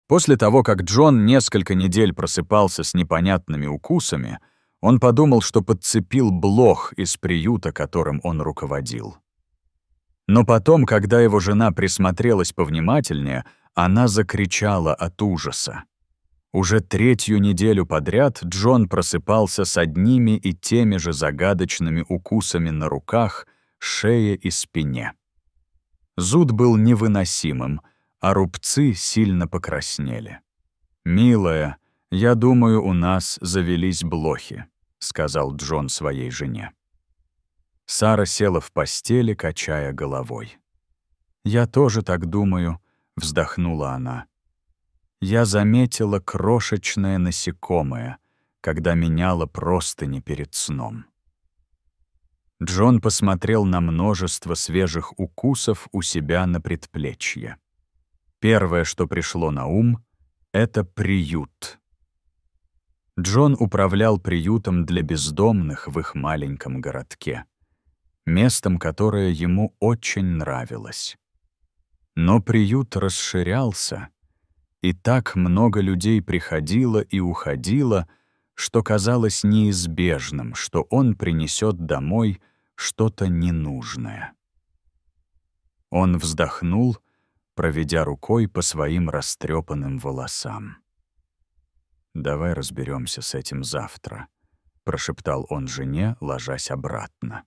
После того, как Джон несколько недель просыпался с непонятными укусами, он подумал, что подцепил блох из приюта, которым он руководил. Но потом, когда его жена присмотрелась повнимательнее, она закричала от ужаса. Уже третью неделю подряд Джон просыпался с одними и теми же загадочными укусами на руках, шее и спине. Зуд был невыносимым, а рубцы сильно покраснели. «Милая, я думаю, у нас завелись блохи», — сказал Джон своей жене. Сара села в постели, качая головой. «Я тоже так думаю», — вздохнула она. «Я заметила крошечное насекомое, когда меняла простыни перед сном». Джон посмотрел на множество свежих укусов у себя на предплечье. Первое, что пришло на ум, — это приют. Джон управлял приютом для бездомных в их маленьком городке, местом, которое ему очень нравилось. Но приют расширялся, и так много людей приходило и уходило, что казалось неизбежным, что он принесет домой что-то ненужное. Он вздохнул, проведя рукой по своим растрепанным волосам. «Давай разберемся с этим завтра», — прошептал он жене, ложась обратно.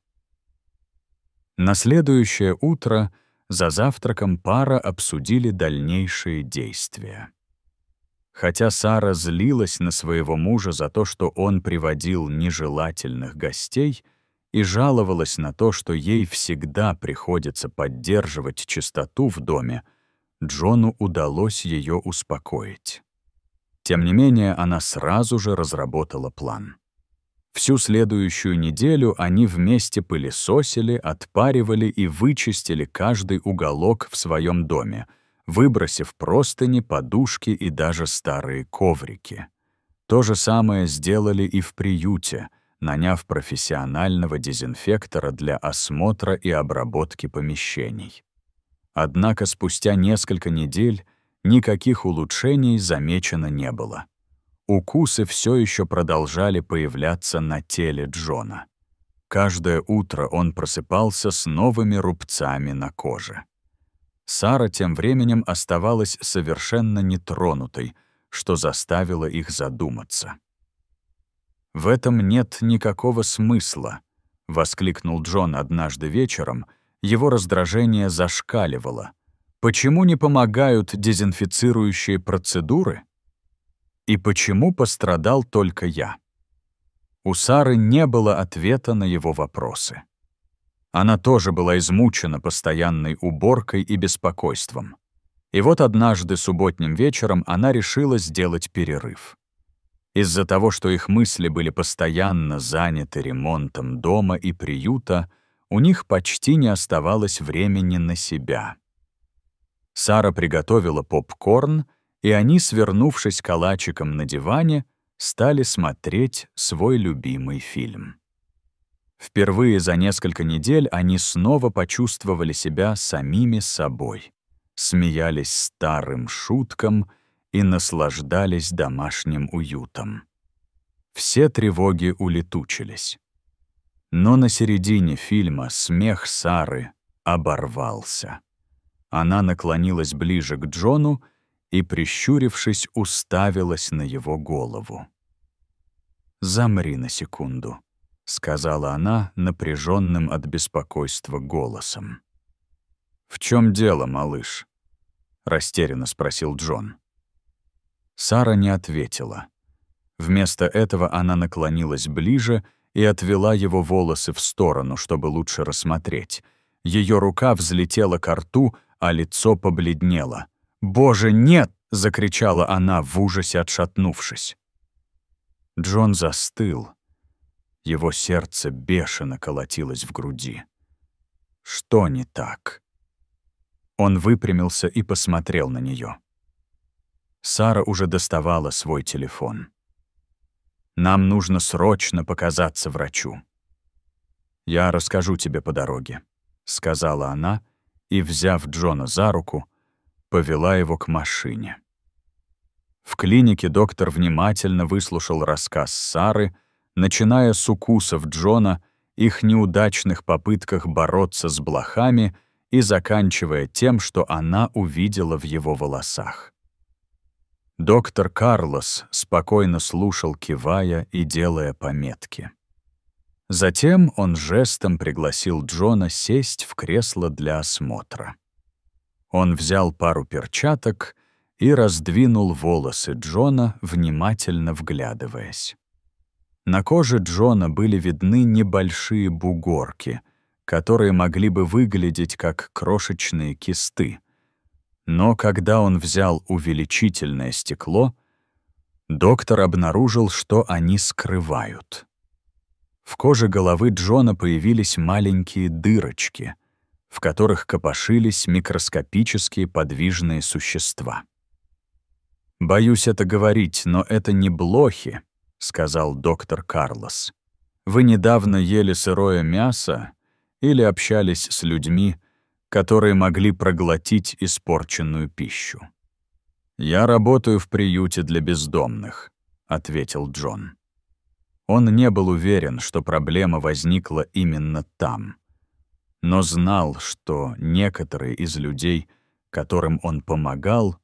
На следующее утро за завтраком пара обсудили дальнейшие действия. Хотя Сара злилась на своего мужа за то, что он приводил нежелательных гостей, и жаловалась на то, что ей всегда приходится поддерживать чистоту в доме, Джону удалось ее успокоить. Тем не менее, она сразу же разработала план. Всю следующую неделю они вместе пылесосили, отпаривали и вычистили каждый уголок в своем доме, выбросив простыни, подушки и даже старые коврики. То же самое сделали и в приюте, наняв профессионального дезинфектора для осмотра и обработки помещений. Однако спустя несколько недель никаких улучшений замечено не было. Укусы все еще продолжали появляться на теле Джона. Каждое утро он просыпался с новыми рубцами на коже. Сара тем временем оставалась совершенно нетронутой, что заставило их задуматься. «В этом нет никакого смысла», — воскликнул Джон однажды вечером. Его раздражение зашкаливало. «Почему не помогают дезинфицирующие процедуры? И почему пострадал только я?» У Сары не было ответа на его вопросы. Она тоже была измучена постоянной уборкой и беспокойством. И вот однажды субботним вечером она решила сделать перерыв. Из-за того, что их мысли были постоянно заняты ремонтом дома и приюта, у них почти не оставалось времени на себя. Сара приготовила попкорн, и они, свернувшись калачиком на диване, стали смотреть свой любимый фильм. Впервые за несколько недель они снова почувствовали себя самими собой, смеялись старым шуткам и наслаждались домашним уютом. Все тревоги улетучились. Но на середине фильма смех Сары оборвался. Она наклонилась ближе к Джону и, прищурившись, уставилась на его голову. «Замри на секунду», — сказала она напряженным от беспокойства голосом. «В чем дело, малыш?» — растерянно спросил Джон. Сара не ответила. Вместо этого она наклонилась ближе и отвела его волосы в сторону, чтобы лучше рассмотреть. Ее рука взлетела ко рту, а лицо побледнело. «Боже, нет!» — закричала она, в ужасе отшатнувшись. Джон застыл. Его сердце бешено колотилось в груди. Что не так? Он выпрямился и посмотрел на нее. Сара уже доставала свой телефон. «Нам нужно срочно показаться врачу». «Я расскажу тебе по дороге», — сказала она и, взяв Джона за руку, повела его к машине. клинике доктор внимательно выслушал рассказ Сары, начиная с укусов Джона, их неудачных попытках бороться с блохами и заканчивая тем, что она увидела в его волосах. Доктор Карлос спокойно слушал, кивая и делая пометки. Затем он жестом пригласил Джона сесть в кресло для осмотра. Он взял пару перчаток и раздвинул волосы Джона, внимательно вглядываясь. На коже Джона были видны небольшие бугорки, которые могли бы выглядеть как крошечные кисты. Но когда он взял увеличительное стекло, доктор обнаружил, что они скрывают. В коже головы Джона появились маленькие дырочки, в которых копошились микроскопические подвижные существа. «Боюсь это говорить, но это не блохи», — сказал доктор Карлос. «Вы недавно ели сырое мясо или общались с людьми, которые могли проглотить испорченную пищу». «Я работаю в приюте для бездомных», — ответил Джон. Он не был уверен, что проблема возникла именно там, но знал, что некоторые из людей, которым он помогал,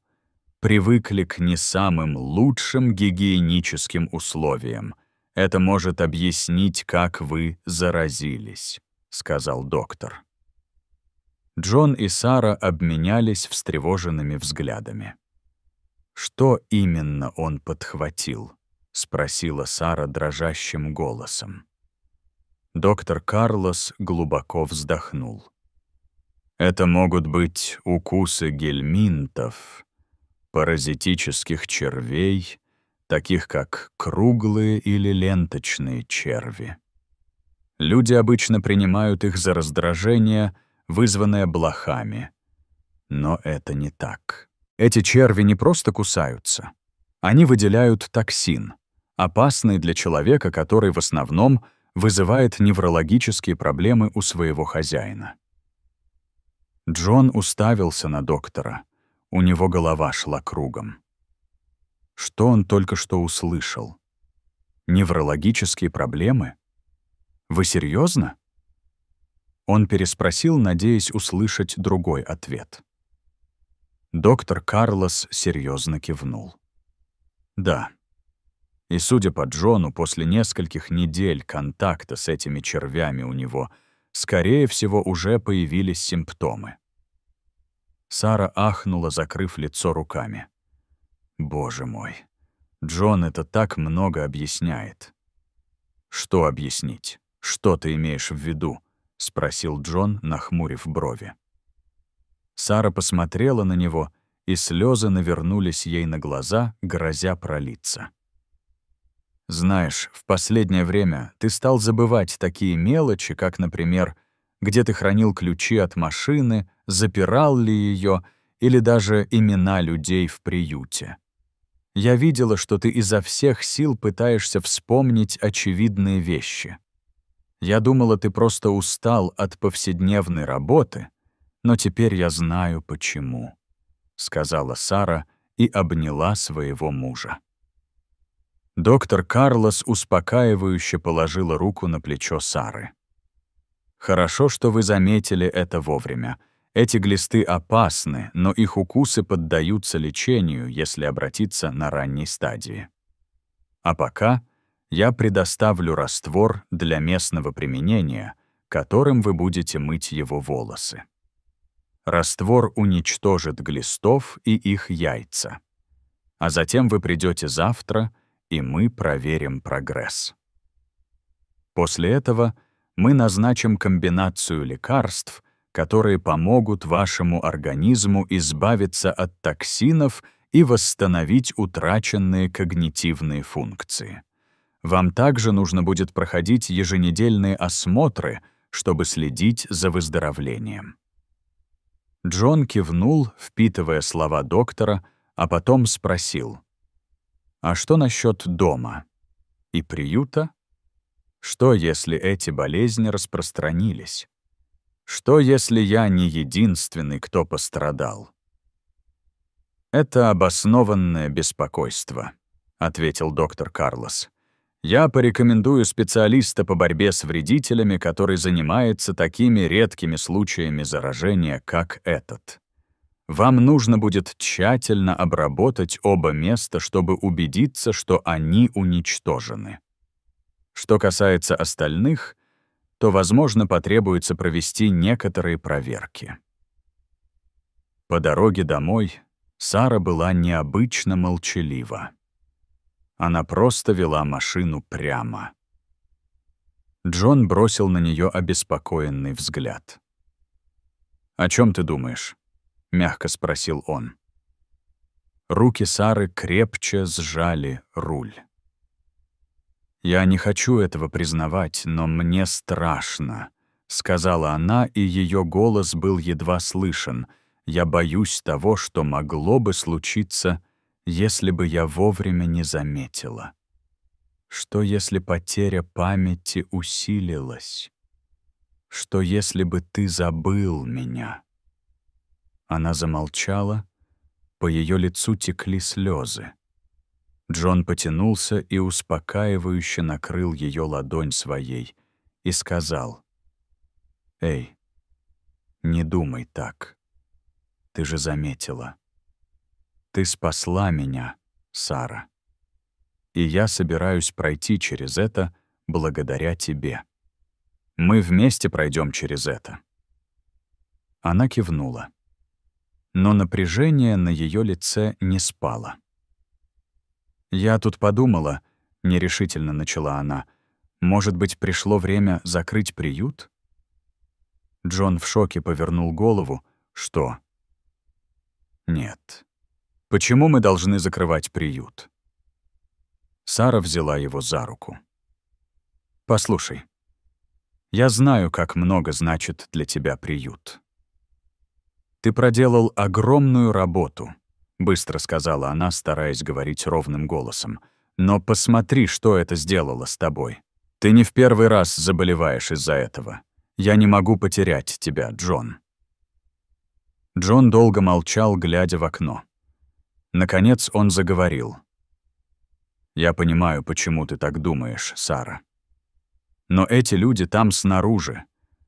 привыкли к не самым лучшим гигиеническим условиям. «Это может объяснить, как вы заразились», — сказал доктор. Джон и Сара обменялись встревоженными взглядами. «Что именно он подхватил?» — спросила Сара дрожащим голосом. Доктор Карлос глубоко вздохнул. «Это могут быть укусы гельминтов, паразитических червей, таких как круглые или ленточные черви. Люди обычно принимают их за раздражение, вызванное блохами. Но это не так. Эти черви не просто кусаются. Они выделяют токсин, опасный для человека, который в основном вызывает неврологические проблемы у своего хозяина». Джон уставился на доктора. У него голова шла кругом. Что он только что услышал? Неврологические проблемы? Вы серьезно? Он переспросил, надеясь услышать другой ответ. Доктор Карлос серьезно кивнул. Да. И судя по Джону, после нескольких недель контакта с этими червями у него, скорее всего, уже появились симптомы. Сара ахнула, закрыв лицо руками. «Боже мой, Джон это так много объясняет». «Что объяснить? Что ты имеешь в виду?» — спросил Джон, нахмурив брови. Сара посмотрела на него, и слезы навернулись ей на глаза, грозя пролиться. «Знаешь, в последнее время ты стал забывать такие мелочи, как, например, где ты хранил ключи от машины, запирал ли ее, или даже имена людей в приюте. Я видела, что ты изо всех сил пытаешься вспомнить очевидные вещи. Я думала, ты просто устал от повседневной работы, но теперь я знаю, почему», — сказала Сара и обняла своего мужа. Доктор Карлос успокаивающе положила руку на плечо Сары. «Хорошо, что вы заметили это вовремя. Эти глисты опасны, но их укусы поддаются лечению, если обратиться на ранней стадии. А пока я предоставлю раствор для местного применения, которым вы будете мыть его волосы. Раствор уничтожит глистов и их яйца. А затем вы придете завтра, и мы проверим прогресс. После этого мы назначим комбинацию лекарств, которые помогут вашему организму избавиться от токсинов и восстановить утраченные когнитивные функции. Вам также нужно будет проходить еженедельные осмотры, чтобы следить за выздоровлением». Джон кивнул, впитывая слова доктора, а потом спросил: «А что насчет дома? И приюта? Что, если эти болезни распространились? Что, если я не единственный, кто пострадал?» «Это обоснованное беспокойство», — ответил доктор Карлос. «Я порекомендую специалиста по борьбе с вредителями, который занимается такими редкими случаями заражения, как этот. Вам нужно будет тщательно обработать оба места, чтобы убедиться, что они уничтожены. Что касается остальных, то, возможно, потребуется провести некоторые проверки». По дороге домой Сара была необычно молчалива. Она просто вела машину прямо. Джон бросил на нее обеспокоенный взгляд. «О чем ты думаешь?» — мягко спросил он. Руки Сары крепче сжали руль. «Я не хочу этого признавать, но мне страшно», — сказала она, и ее голос был едва слышен. «Я боюсь того, что могло бы случиться, если бы я вовремя не заметила. Что если потеря памяти усилилась? Что если бы ты забыл меня?» Она замолчала, по ее лицу текли слезы. Джон потянулся и успокаивающе накрыл ее ладонь своей и сказал: «Эй, не думай так. Ты же заметила. Ты спасла меня, Сара. И я собираюсь пройти через это благодаря тебе. Мы вместе пройдем через это». Она кивнула. Но напряжение на ее лице не спало. «Я тут подумала», — нерешительно начала она, «может быть, пришло время закрыть приют?» Джон в шоке повернул голову. «Что?» «Нет. Почему мы должны закрывать приют?» Сара взяла его за руку. «Послушай, я знаю, как много значит для тебя приют. Ты проделал огромную работу», — быстро сказала она, стараясь говорить ровным голосом. «Но посмотри, что это сделало с тобой. Ты не в первый раз заболеваешь из-за этого. Я не могу потерять тебя, Джон». Джон долго молчал, глядя в окно. Наконец он заговорил. «Я понимаю, почему ты так думаешь, Сара. Но эти люди там снаружи,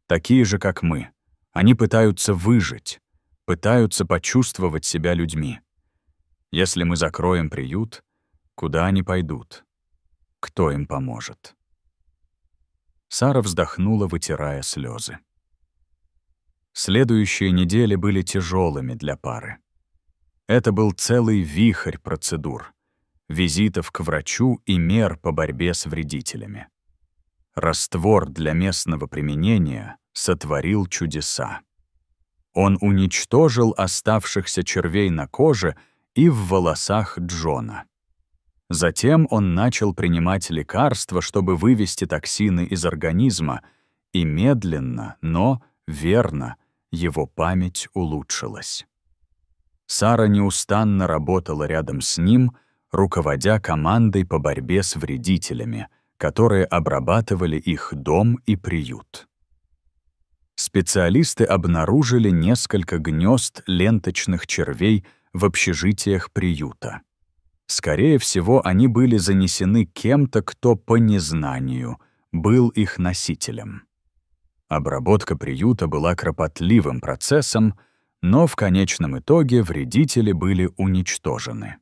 такие же, как мы. Они пытаются выжить, пытаются почувствовать себя людьми. Если мы закроем приют, куда они пойдут? Кто им поможет?» Сара вздохнула, вытирая слезы. Следующие недели были тяжелыми для пары. Это был целый вихрь процедур, визитов к врачу и мер по борьбе с вредителями. Раствор для местного применения сотворил чудеса. Он уничтожил оставшихся червей на коже и в волосах Джона. Затем он начал принимать лекарства, чтобы вывести токсины из организма, и медленно, но верно его память улучшилась. Сара неустанно работала рядом с ним, руководя командой по борьбе с вредителями, которые обрабатывали их дом и приют. Специалисты обнаружили несколько гнезд ленточных червей в общежитиях приюта. Скорее всего, они были занесены кем-то, кто по незнанию был их носителем. Обработка приюта была кропотливым процессом, но в конечном итоге вредители были уничтожены.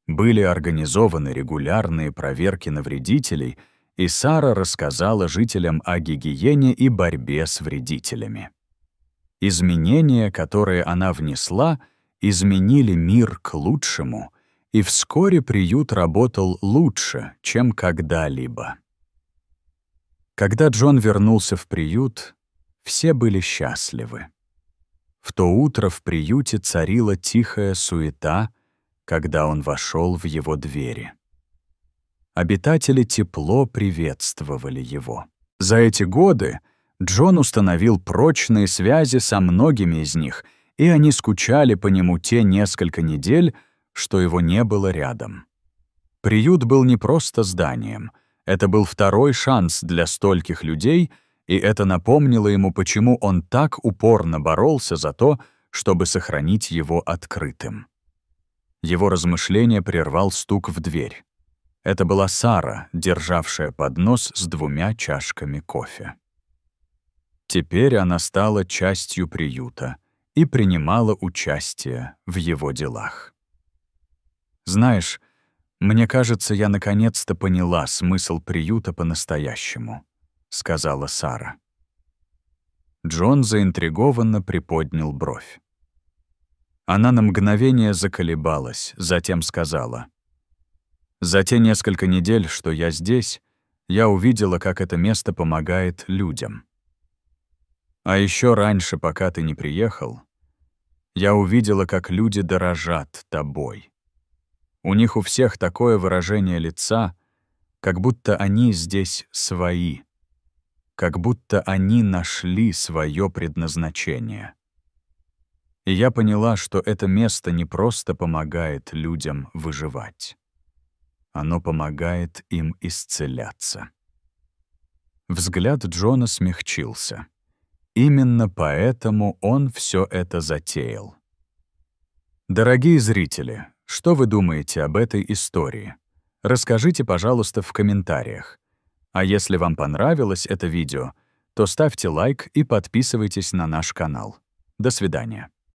Были организованы регулярные проверки на вредителей, и Сара рассказала жителям о гигиене и борьбе с вредителями. Изменения, которые она внесла, изменили мир к лучшему, и вскоре приют работал лучше, чем когда-либо. Когда Джон вернулся в приют, все были счастливы. В то утро в приюте царила тихая суета, когда он вошел в его двери. Обитатели тепло приветствовали его. За эти годы Джон установил прочные связи со многими из них, и они скучали по нему те несколько недель, что его не было рядом. Приют был не просто зданием, это был второй шанс для стольких людей, и это напомнило ему, почему он так упорно боролся за то, чтобы сохранить его открытым. Его размышление прервал стук в дверь. Это была Сара, державшая поднос с 2 чашками кофе. Теперь она стала частью приюта и принимала участие в его делах. «Знаешь, мне кажется, я наконец-то поняла смысл приюта по-настоящему», — сказала Сара. Джон заинтригованно приподнял бровь. Она на мгновение заколебалась, затем сказала: «За те несколько недель, что я здесь, я увидела, как это место помогает людям. А еще раньше, пока ты не приехал, я увидела, как люди дорожат тобой. У них у всех такое выражение лица, как будто они здесь свои, как будто они нашли свое предназначение. И я поняла, что это место не просто помогает людям выживать. Оно помогает им исцеляться». Взгляд Джона смягчился. Именно поэтому он все это затеял. Дорогие зрители, что вы думаете об этой истории? Расскажите, пожалуйста, в комментариях. А если вам понравилось это видео, то ставьте лайк и подписывайтесь на наш канал. До свидания.